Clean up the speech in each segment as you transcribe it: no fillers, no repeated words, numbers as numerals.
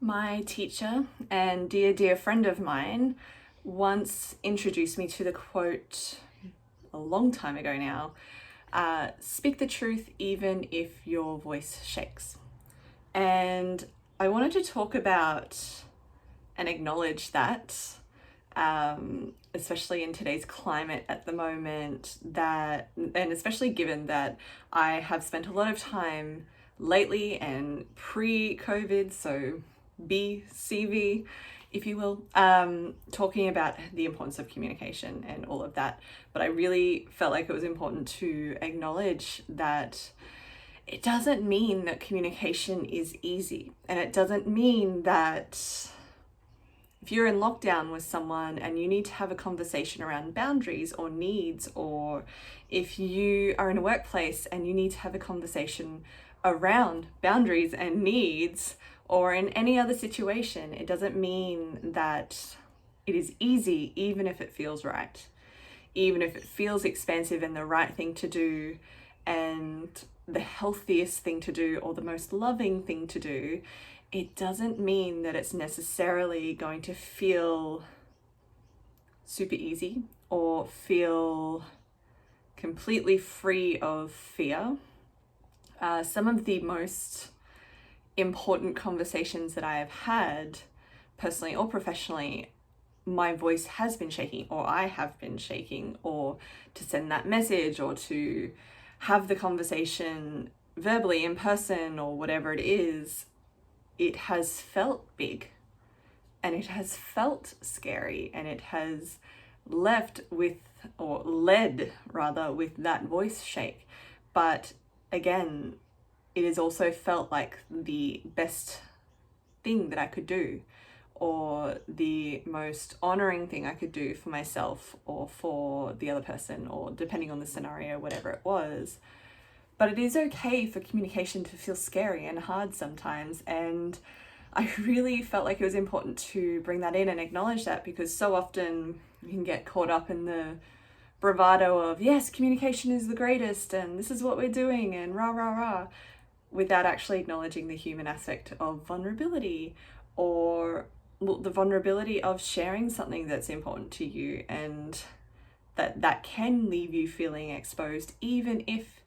My teacher and dear friend of mine once introduced me to the quote a long time ago now, speak the truth even if your voice shakes. And I wanted to talk about and acknowledge that, especially in today's climate at the moment, and especially given that I have spent a lot of time lately and pre-COVID, so BCV, if you will, talking about the importance of communication and all of that. But I really felt like it was important to acknowledge that it doesn't mean that communication is easy. And it doesn't mean that if you're in lockdown with someone and you need to have a conversation around boundaries or needs, or if you are in a workplace and you need to have a conversation around boundaries and needs, or in any other situation, it doesn't mean that it is easy, even if it feels right, even if it feels expansive and the right thing to do and the healthiest thing to do or the most loving thing to do. It doesn't mean that it's necessarily going to feel super easy or feel completely free of fear. Some of the most important conversations that I have had, personally or professionally, my voice has been shaking, or I have been shaking, or to send that message, or to have the conversation verbally in person, or whatever it is, it has felt big and it has felt scary, and it has led rather with that voice shake. But again, it has also felt like the best thing that I could do, or the most honoring thing I could do for myself or for the other person, or depending on the scenario, whatever it was. But it is okay for communication to feel scary and hard sometimes. And I really felt like it was important to bring that in and acknowledge that, because so often you can get caught up in the bravado of, yes, communication is the greatest and this is what we're doing and rah, rah, rah, without actually acknowledging the human aspect of vulnerability, or the vulnerability of sharing something that's important to you, and that can leave you feeling exposed, even if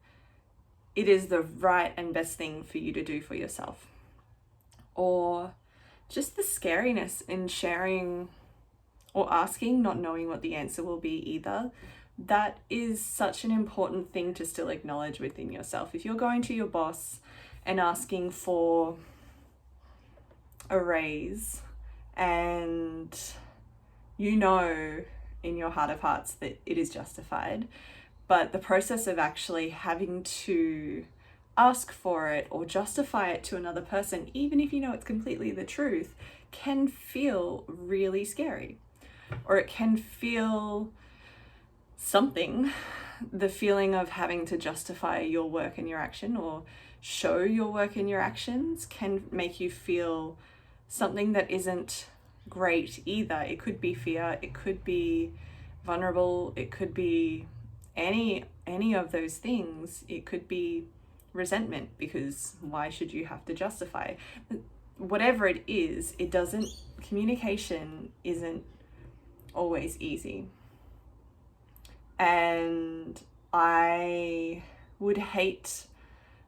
it is the right and best thing for you to do for yourself. Or just the scariness in sharing or asking, not knowing what the answer will be either. That is such an important thing to still acknowledge within yourself. If you're going to your boss and asking for a raise, and you know in your heart of hearts that it is justified, but the process of actually having to ask for it or justify it to another person, even if you know it's completely the truth, can feel really scary. Or it can feel something. The feeling of having to justify your work and your action, or show your work and your actions, can make you feel something that isn't great either. It could be fear, it could be vulnerable, it could be any of those things. It could be resentment, because why should you have to justify? Whatever it is, communication isn't always easy. And I would hate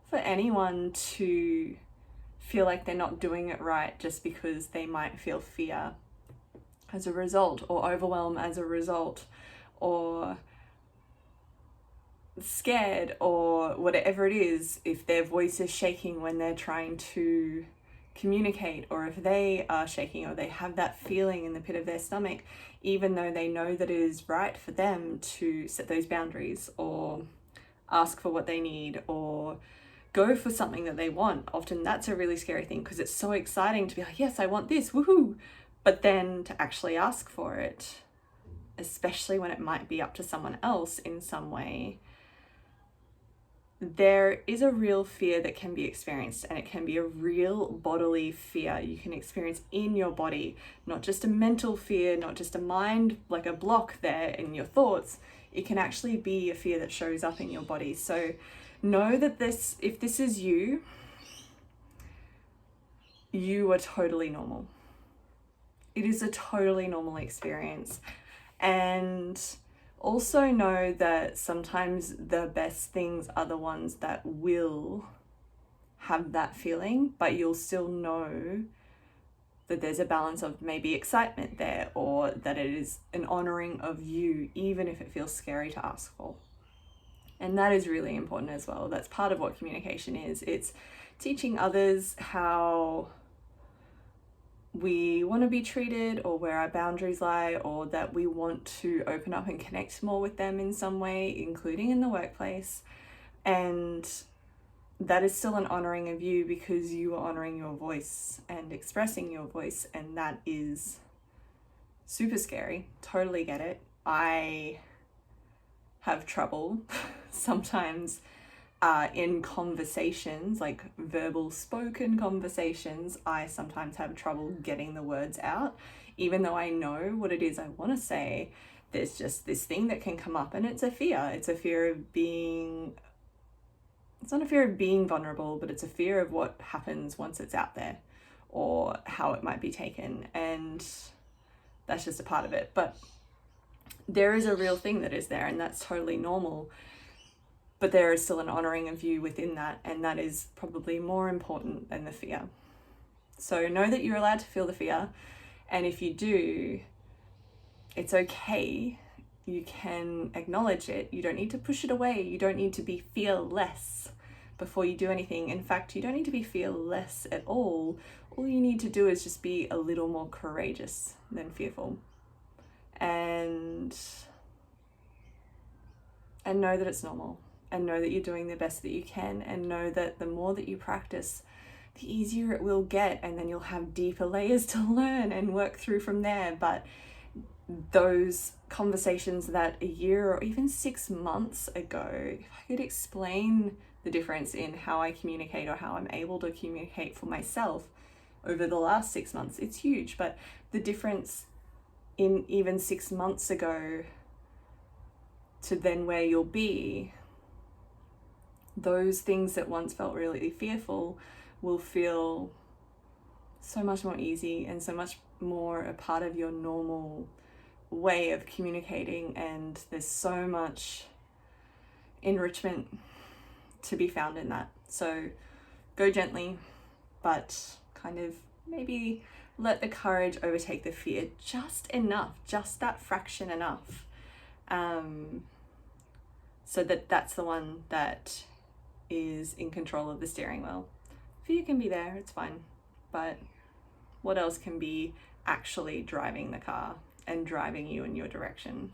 for anyone to feel like they're not doing it right just because they might feel fear as a result, or overwhelm as a result, or scared, or whatever it is. If their voice is shaking when they're trying to communicate, or if they are shaking, or they have that feeling in the pit of their stomach, even though they know that it is right for them to set those boundaries, or ask for what they need, or go for something that they want. Often that's a really scary thing, because it's so exciting to be like, yes, I want this, woohoo! But then to actually ask for it, especially when it might be up to someone else in some way, there is a real fear that can be experienced, and it can be a real bodily fear you can experience in your body, not just a mental fear, not just a mind, like a block there in your thoughts. It can actually be a fear that shows up in your body. So know that if this is you, you are totally normal. It is a totally normal experience. And also know that sometimes the best things are the ones that will have that feeling, but you'll still know that there's a balance of maybe excitement there, or that it is an honoring of you, even if it feels scary to ask for. And that is really important as well. That's part of what communication is. It's teaching others how we want to be treated, or where our boundaries lie, or that we want to open up and connect more with them in some way, including in the workplace. And that is still an honoring of you, because you are honoring your voice and expressing your voice, and that is super scary. Totally get it. I have trouble sometimes in conversations, like verbal spoken conversations. I sometimes have trouble getting the words out, even though I know what it is I want to say. There's just this thing that can come up, and it's a fear. It's a fear of being, it's not a fear of being vulnerable, but it's a fear of what happens once it's out there, or how it might be taken. And that's just a part of it. But there is a real thing that is there, and that's totally normal. But there is still an honoring of you within that, and that is probably more important than the fear. So know that you're allowed to feel the fear, and if you do, it's okay. You can acknowledge it. You don't need to push it away. You don't need to be fearless before you do anything. In fact, you don't need to be fearless at all. All you need to do is just be a little more courageous than fearful. And know that it's normal, and know that you're doing the best that you can, and know that the more that you practice, the easier it will get, and then you'll have deeper layers to learn and work through from there. But those conversations that a year or even 6 months ago, if I could explain the difference in how I communicate, or how I'm able to communicate for myself over the last 6 months, it's huge. But the difference in even 6 months ago to then where you'll be, those things that once felt really fearful will feel so much more easy, and so much more a part of your normal way of communicating. And there's so much enrichment to be found in that. So go gently, but kind of maybe let the courage overtake the fear just enough, just that fraction enough, so that that's the one that is in control of the steering wheel. Fear can be there, it's fine, but what else can be actually driving the car and driving you in your direction?